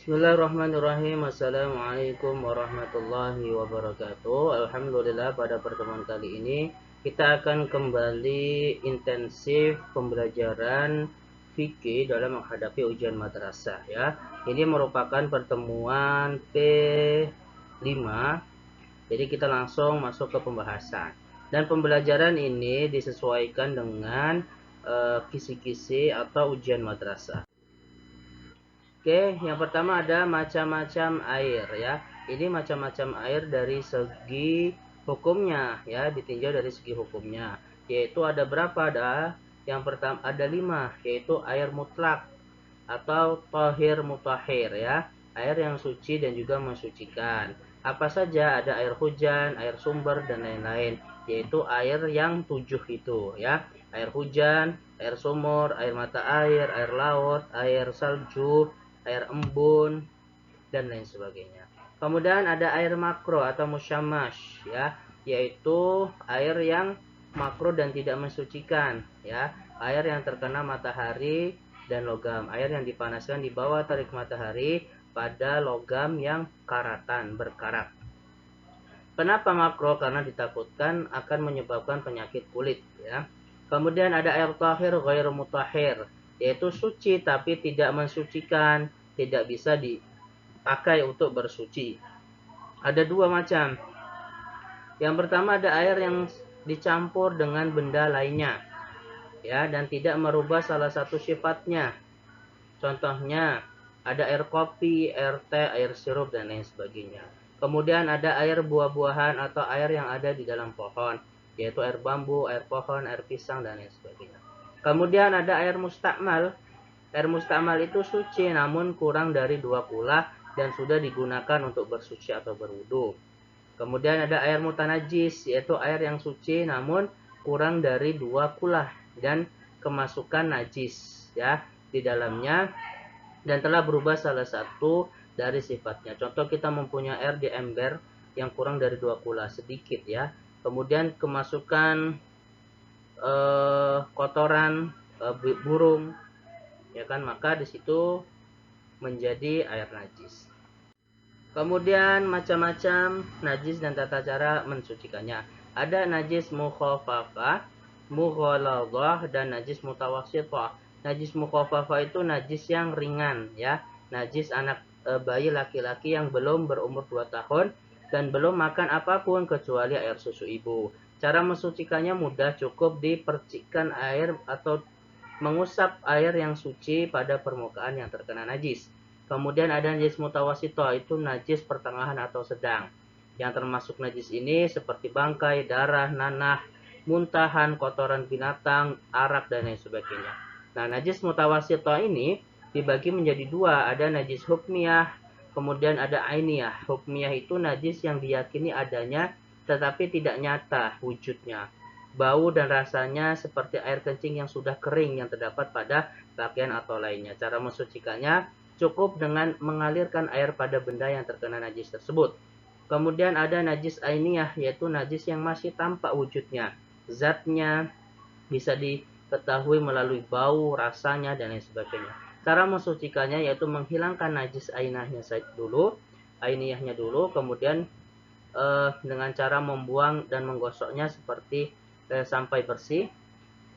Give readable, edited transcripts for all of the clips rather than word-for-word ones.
Bismillahirrahmanirrahim. Assalamualaikum warahmatullahi wabarakatuh. Alhamdulillah, pada pertemuan kali ini kita akan kembali intensif pembelajaran fikih dalam menghadapi ujian madrasah ya. Ini merupakan pertemuan P5. Jadi kita langsung masuk ke pembahasan. Dan pembelajaran ini disesuaikan dengan kisi-kisi atau ujian madrasah. Oke, yang pertama ada macam-macam air ya. Ini macam-macam air dari segi hukumnya ya, ditinjau dari segi hukumnya. Yaitu ada berapa? Yang pertama ada 5, yaitu air mutlak atau tohir mutahhir ya. Air yang suci dan juga mensucikan. Apa saja? Ada air hujan, air sumber dan lain-lain. Yaitu air yang 7 itu ya. Air hujan, air sumur, air mata air laut, air salju, air embun, dan lain sebagainya. Kemudian ada air makro atau musyamash ya, yaitu air yang makro dan tidak mensucikan ya, air yang terkena matahari dan logam, air yang dipanaskan di bawah terik matahari pada logam yang karatan, berkarat. Kenapa makro? Karena ditakutkan akan menyebabkan penyakit kulit ya. Kemudian ada air tahir ghairu mutahhir, yaitu suci tapi tidak mensucikan, tidak bisa dipakai untuk bersuci. Ada 2 macam. Yang pertama ada air yang dicampur dengan benda lainnya ya, dan tidak merubah salah satu sifatnya. Contohnya ada air kopi, air teh, air sirup, dan lain sebagainya. Kemudian ada air buah-buahan atau air yang ada di dalam pohon, yaitu air bambu, air pohon, air pisang, dan lain sebagainya. Kemudian ada air mustakmal. Air mustakmal itu suci namun kurang dari 2 kula dan sudah digunakan untuk bersuci atau berwudu. Kemudian ada air mutanajis, yaitu air yang suci namun kurang dari 2 kula dan kemasukan najis ya di dalamnya dan telah berubah salah satu dari sifatnya. Contoh, kita mempunyai air di ember yang kurang dari 2 kula, sedikit ya. Kemudian kemasukan kotoran burung ya kan, maka di situ menjadi air najis. Kemudian macam-macam najis dan tata cara mensucikannya. Ada najis mukhafafah, mughaladhah, dan najis mutawassithah. Najis mukhafafah itu najis yang ringan ya. Najis anak bayi laki-laki yang belum berumur 2 tahun dan belum makan apapun kecuali air susu ibu. Cara mensucikannya mudah, cukup dipercikkan air atau mengusap air yang suci pada permukaan yang terkena najis. Kemudian ada najis mutawasito, itu najis pertengahan atau sedang. Yang termasuk najis ini seperti bangkai, darah, nanah, muntahan, kotoran binatang, arak, dan lain sebagainya. Nah, najis mutawasito ini dibagi menjadi 2, ada najis hukmiyah, kemudian ada ainiyah. Hukmiyah itu najis yang diyakini adanya tetapi tidak nyata wujudnya. Bau dan rasanya seperti air kencing yang sudah kering yang terdapat pada pakaian atau lainnya. Cara mensucikannya cukup dengan mengalirkan air pada benda yang terkena najis tersebut. Kemudian ada najis ainiyah, yaitu najis yang masih tampak wujudnya. Zatnya bisa diketahui melalui bau, rasanya, dan lain sebagainya. Cara mensucikannya yaitu menghilangkan najis ainiyahnya dulu, kemudian dengan cara membuang dan menggosoknya seperti sampai bersih,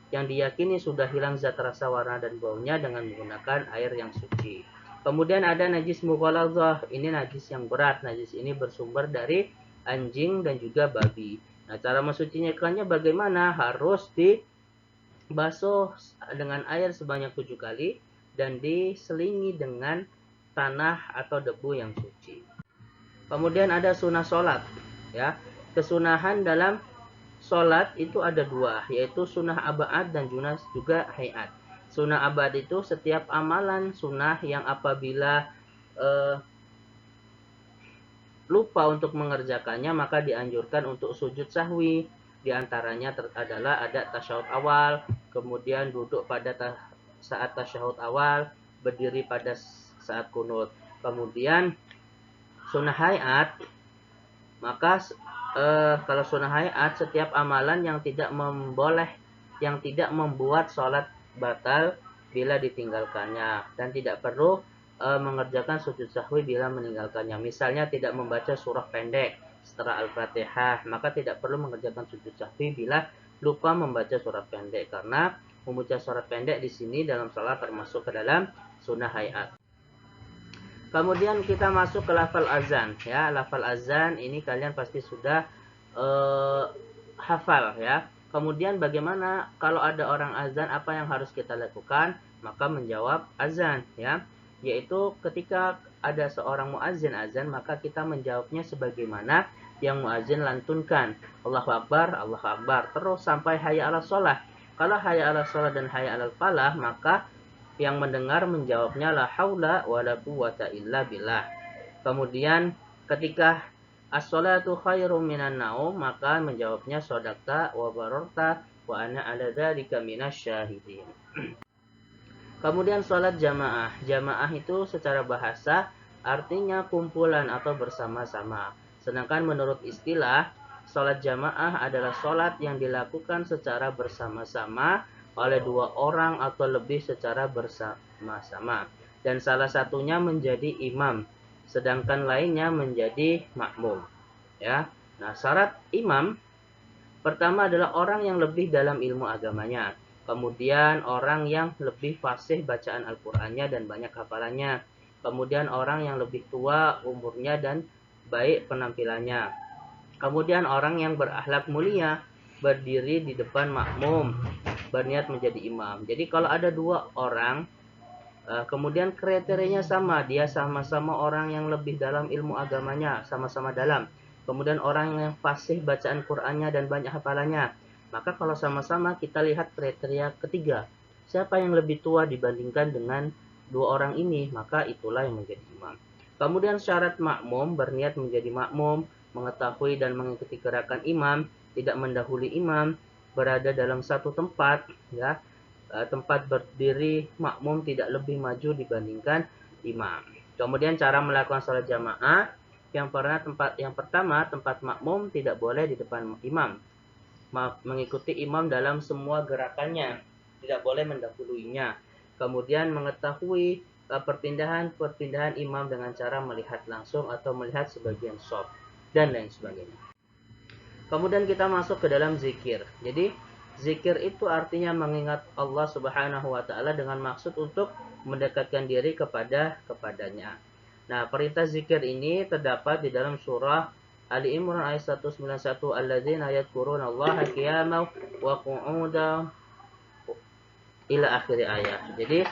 yang diyakini sudah hilang zat rasa, warna, dan baunya dengan menggunakan air yang suci. Kemudian ada najis mughaladhah, ini najis yang berat. Najis ini bersumber dari anjing dan juga babi. Nah, cara mensucikannya bagaimana? Harus dibasuh dengan air sebanyak 7 kali dan diselingi dengan tanah atau debu yang suci. Kemudian ada sunnah sholat ya. Kesunahan dalam sholat itu ada 2, yaitu sunnah abad dan juga hayat. Sunnah abad itu setiap amalan sunnah yang apabila lupa untuk mengerjakannya maka dianjurkan untuk sujud sahwi. Di antaranya adalah ada tasyahud awal, kemudian duduk pada saat tasyahud awal, berdiri pada saat kunut. Kemudian sunnah hayat, maka kalau sunnah hayat setiap amalan yang tidak membuat sholat batal bila ditinggalkannya, dan tidak perlu mengerjakan sujud sahwi bila meninggalkannya. Misalnya tidak membaca surah pendek setelah Al-Fatihah, maka tidak perlu mengerjakan sujud sahwi bila lupa membaca surah pendek, karena membaca surah pendek di sini dalam salat termasuk ke dalam sunnah hayat. Kemudian kita masuk ke lafal azan, ya. Lafal azan ini kalian pasti sudah hafal, ya. Kemudian bagaimana kalau ada orang azan, apa yang harus kita lakukan? Maka menjawab azan, ya. Yaitu ketika ada seorang muazin azan, maka kita menjawabnya sebagaimana yang muazin lantunkan. Allahu Akbar, Allahu Akbar. Terus sampai hayya 'alas shalah. Kalau hayya 'alas shalah dan hayya 'alal falah, maka yang mendengar menjawabnya la haula wala quwwata illa billah. Kemudian ketika as-shalatu khairum minan naum, maka menjawabnya shadaqta wa bararta wa ana ala dzalika minasyahidin. Kemudian salat jamaah. Jamaah itu secara bahasa artinya kumpulan atau bersama-sama. Sedangkan menurut istilah, salat jamaah adalah salat yang dilakukan secara bersama-sama oleh dua orang atau lebih secara bersama-sama. Dan salah satunya menjadi imam, sedangkan lainnya menjadi makmum. Ya. Nah, syarat imam pertama adalah orang yang lebih dalam ilmu agamanya. Kemudian orang yang lebih fasih bacaan Al-Qur'annya dan banyak hafalannya. Kemudian orang yang lebih tua umurnya dan baik penampilannya. Kemudian orang yang berakhlak mulia, berdiri di depan makmum, berniat menjadi imam. Jadi kalau ada dua orang, kemudian kriterianya sama, dia sama-sama orang yang lebih dalam ilmu agamanya, sama-sama dalam. Kemudian orang yang fasih bacaan Qur'annya dan banyak hafalannya. Maka kalau sama-sama kita lihat kriteria ketiga, siapa yang lebih tua dibandingkan dengan dua orang ini, maka itulah yang menjadi imam. Kemudian syarat makmum, berniat menjadi makmum, mengetahui dan mengikuti gerakan imam, tidak mendahului imam, berada dalam satu tempat, ya, tempat berdiri makmum tidak lebih maju dibandingkan imam. Kemudian cara melakukan sholat jamaah, yang pertama tempat makmum tidak boleh di depan imam, mengikuti imam dalam semua gerakannya, tidak boleh mendahuluinya. Kemudian mengetahui perpindahan imam dengan cara melihat langsung atau melihat sebagian shop dan lain sebagainya. Kemudian kita masuk ke dalam zikir. Jadi zikir itu artinya mengingat Allah Subhanahu wa taala dengan maksud untuk mendekatkan diri kepadanya. Nah, perintah zikir ini terdapat di dalam surah Ali Imran ayat 191, alladzina yadhkurunallaha qiyaman wa qu'udan ila akhir ayat. Jadi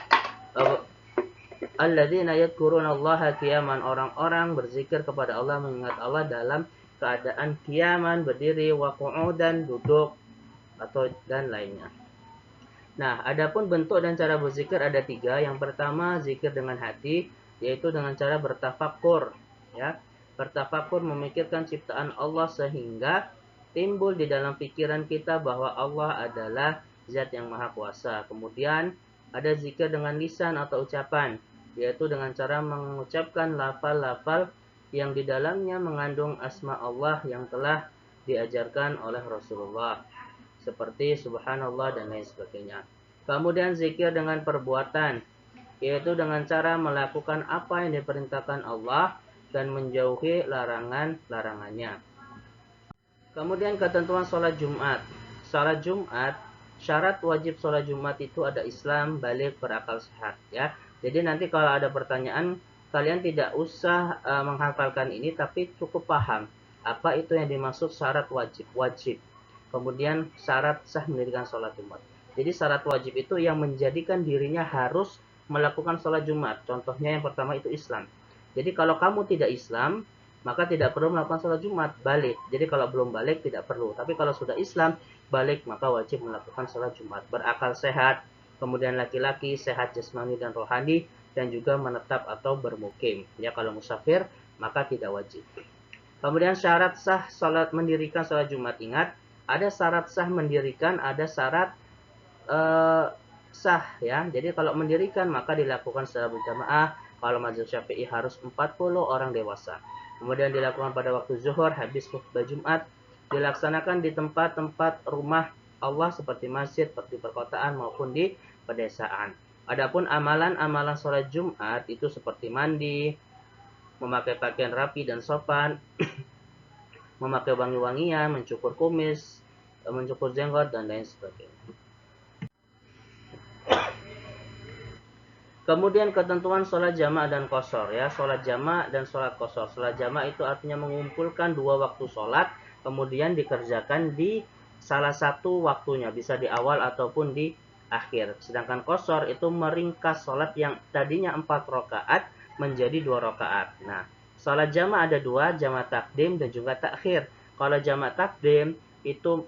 alladzina yadhkurunallaha qiyaman, orang-orang berzikir kepada Allah, mengingat Allah dalam keadaan qiyaman, berdiri, wa qu'udan, duduk, atau dan lainnya. Nah, adapun bentuk dan cara berzikir ada tiga. Yang pertama, zikir dengan hati, yaitu dengan cara bertafakur, ya. Bertafakur memikirkan ciptaan Allah sehingga timbul di dalam pikiran kita bahwa Allah adalah zat yang maha kuasa. Kemudian ada zikir dengan lisan atau ucapan, yaitu dengan cara mengucapkan lafal-lafal yang di dalamnya mengandung asma Allah yang telah diajarkan oleh Rasulullah, seperti subhanallah dan lain sebagainya. Kemudian zikir dengan perbuatan, yaitu dengan cara melakukan apa yang diperintahkan Allah dan menjauhi larangannya. Kemudian ketentuan sholat Jumat. Sholat Jumat, syarat wajib sholat Jumat itu ada Islam, balik, berakal sehat, ya. Jadi nanti kalau ada pertanyaan, kalian tidak usah menghafalkan ini, tapi cukup paham apa itu yang dimaksud syarat wajib. Kemudian syarat sah mendirikan sholat Jumat. Jadi syarat wajib itu yang menjadikan dirinya harus melakukan sholat Jumat. Contohnya yang pertama itu Islam. Jadi kalau kamu tidak Islam, maka tidak perlu melakukan sholat Jumat, balik. Jadi kalau belum balik tidak perlu. Tapi kalau sudah Islam, balik, maka wajib melakukan sholat Jumat. Berakal sehat, kemudian laki-laki sehat jasmani dan rohani, dan juga menetap atau bermukim. Ya, kalau musafir, maka tidak wajib. Kemudian syarat sah mendirikan sholat Jumat. Ingat, ada syarat sah mendirikan, ada syarat sah, ya. Jadi kalau mendirikan maka dilakukan secara berjamaah. Kalau mazhab Syafi'i harus 40 orang dewasa. Kemudian dilakukan pada waktu zuhur habis khutbah Jumat. Dilaksanakan di tempat-tempat rumah Allah seperti masjid, di perkotaan maupun di pedesaan. Adapun amalan-amalan sholat Jumat itu seperti mandi, memakai pakaian rapi dan sopan, memakai wangi-wangian, mencukur kumis, mencukur jenggot, dan lain sebagainya. Kemudian ketentuan sholat jamaah dan qashar ya, sholat jamaah dan sholat qashar. Sholat jamaah itu artinya mengumpulkan dua waktu sholat, kemudian dikerjakan di salah satu waktunya, bisa di awal ataupun di akhir. Sedangkan qashar itu meringkas sholat yang tadinya 4 rakaat menjadi 2 rakaat. Nah, sholat jamaah ada dua, jamaah takdim dan juga takhir. Kalau jamaah takdim itu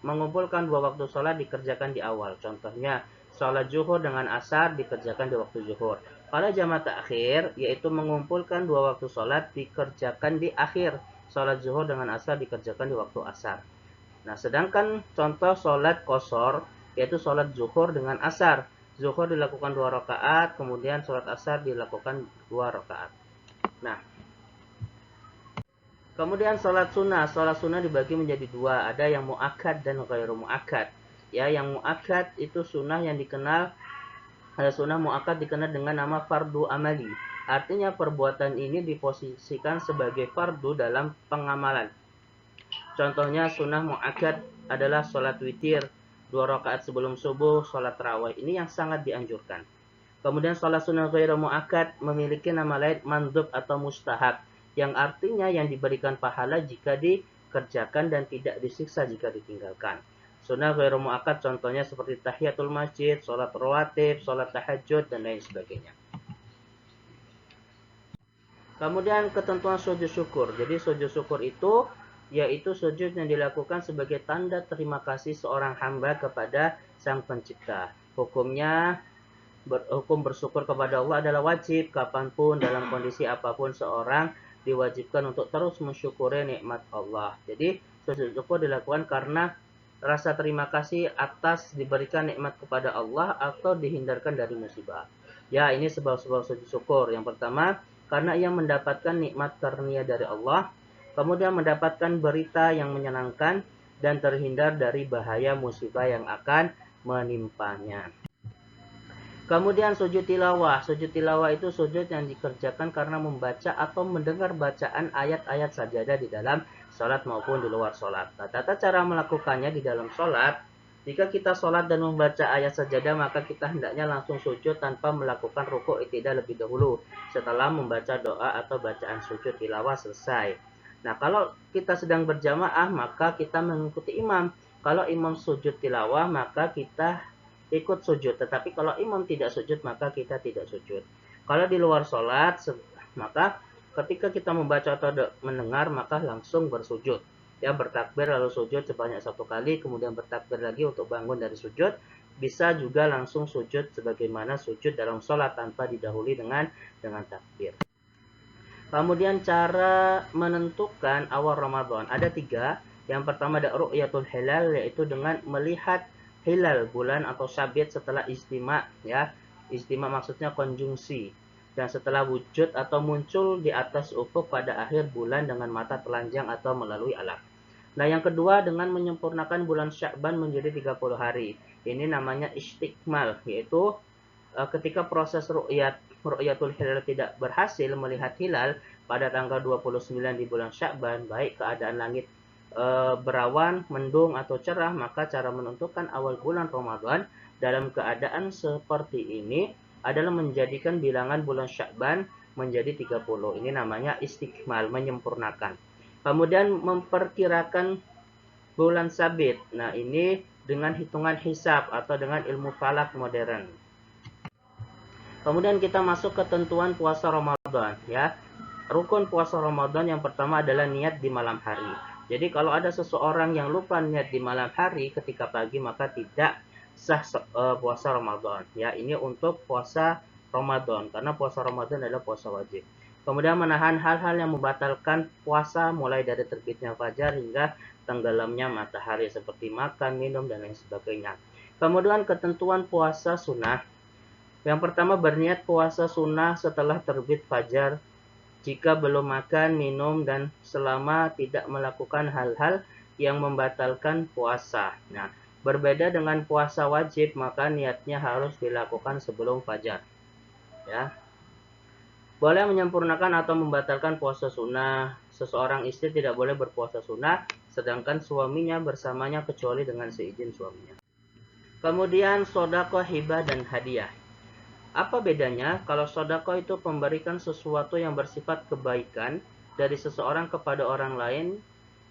mengumpulkan dua waktu sholat dikerjakan di awal. Contohnya, sholat zuhur dengan asar dikerjakan di waktu zuhur. Kalau jamaah takhir, yaitu mengumpulkan dua waktu sholat dikerjakan di akhir. Sholat zuhur dengan asar dikerjakan di waktu asar. Nah, sedangkan contoh sholat qashar, yaitu sholat zuhur dengan asar. Zuhur dilakukan 2 rakaat, kemudian sholat asar dilakukan 2 rakaat. Nah, kemudian sholat sunnah dibagi menjadi dua, ada yang muakkad dan ghairu muakkad. Ya, yang muakkad itu sunnah yang dikenal, sunnah muakkad dikenal dengan nama fardu amali. Artinya perbuatan ini diposisikan sebagai fardu dalam pengamalan. Contohnya sunnah muakkad adalah sholat witir 2 rakaat sebelum subuh, sholat tarawih. Ini yang sangat dianjurkan. Kemudian sholat sunnah ghairu muakkad memiliki nama lain mandub atau mustahab, yang artinya yang diberikan pahala jika dikerjakan dan tidak disiksa jika ditinggalkan. Sunnah ghairu muakkad contohnya seperti tahiyatul masjid, sholat rawatib, sholat tahajud, dan lain sebagainya. Kemudian ketentuan sujud syukur. Jadi sujud syukur itu yaitu sujud yang dilakukan sebagai tanda terima kasih seorang hamba kepada Sang Pencipta. Hukum bersyukur kepada Allah adalah wajib, kapanpun, dalam kondisi apapun seorang diwajibkan untuk terus mensyukuri nikmat Allah. Jadi sujud syukur dilakukan karena rasa terima kasih atas diberikan nikmat kepada Allah atau dihindarkan dari musibah. Ya, ini sebab-sebab sujud syukur. Yang pertama, karena ia mendapatkan nikmat karunia dari Allah, kemudian mendapatkan berita yang menyenangkan, dan terhindar dari bahaya musibah yang akan menimpanya. Kemudian sujud tilawah. Sujud tilawah itu sujud yang dikerjakan karena membaca atau mendengar bacaan ayat-ayat sajadah di dalam sholat maupun di luar sholat. Nah, tata cara melakukannya di dalam sholat, jika kita sholat dan membaca ayat sajadah, maka kita hendaknya langsung sujud tanpa melakukan rukuk i'tidal lebih dahulu setelah membaca doa atau bacaan sujud tilawah selesai. Nah, kalau kita sedang berjamaah, maka kita mengikuti imam. Kalau imam sujud tilawah, maka kita ikut sujud. Tetapi kalau imam tidak sujud, maka kita tidak sujud. Kalau di luar sholat, maka ketika kita membaca atau mendengar, maka langsung bersujud. Ya, bertakbir lalu sujud sebanyak 1 kali, kemudian bertakbir lagi untuk bangun dari sujud. Bisa juga langsung sujud sebagaimana sujud dalam sholat tanpa didahului dengan takbir. Kemudian cara menentukan awal Ramadan ada 3. Yang pertama ada ru'yatul hilal, yaitu dengan melihat hilal bulan atau sabit setelah istima, ya. Istima maksudnya konjungsi, dan setelah wujud atau muncul di atas ufuk pada akhir bulan dengan mata telanjang atau melalui alat. Nah, yang kedua dengan menyempurnakan bulan Sya'ban menjadi 30 hari. Ini namanya istikmal, yaitu ketika proses ru'yatul hilal tidak berhasil melihat hilal pada tanggal 29 di bulan Sya'ban, baik keadaan langit berawan, mendung, atau cerah, maka cara menentukan awal bulan Ramadan dalam keadaan seperti ini adalah menjadikan bilangan bulan Sya'ban menjadi 30. Ini namanya istikmal, menyempurnakan. Kemudian memperkirakan bulan sabit. Nah, ini dengan hitungan hisab atau dengan ilmu falak modern. Kemudian kita masuk ke ketentuan puasa Ramadan, ya. Rukun puasa Ramadan yang pertama adalah niat di malam hari. Jadi kalau ada seseorang yang lupa niat di malam hari ketika pagi, maka tidak sah puasa Ramadan. Ya, ini untuk puasa Ramadan karena puasa Ramadan adalah puasa wajib. Kemudian menahan hal-hal yang membatalkan puasa mulai dari terbitnya fajar hingga tenggelamnya matahari seperti makan, minum, dan lain sebagainya. Kemudian ketentuan puasa sunnah. Yang pertama berniat puasa sunnah setelah terbit fajar jika belum makan, minum, dan selama tidak melakukan hal-hal yang membatalkan puasa. Nah, Berbeda dengan puasa wajib, maka niatnya harus dilakukan sebelum fajar. Ya. Boleh menyempurnakan atau membatalkan puasa sunnah. Seseorang istri tidak boleh berpuasa sunnah, sedangkan suaminya bersamanya kecuali dengan seizin suaminya. Kemudian sodako, hibah, dan hadiah. Apa bedanya? Kalau sodako itu memberikan sesuatu yang bersifat kebaikan dari seseorang kepada orang lain,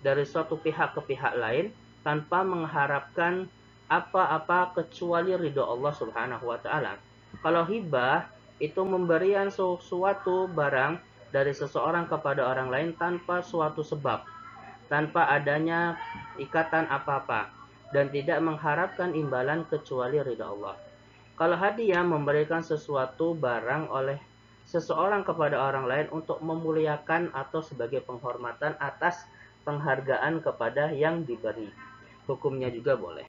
dari suatu pihak ke pihak lain, tanpa mengharapkan apa-apa kecuali ridho Allah Subhanahu wa Ta'ala. Kalau hibah itu memberikan sesuatu barang dari seseorang kepada orang lain tanpa suatu sebab, tanpa adanya ikatan apa-apa, dan tidak mengharapkan imbalan kecuali ridha Allah. Kalau hadiah memberikan sesuatu barang oleh seseorang kepada orang lain untuk memuliakan atau sebagai penghormatan atas penghargaan kepada yang diberi. Hukumnya juga boleh.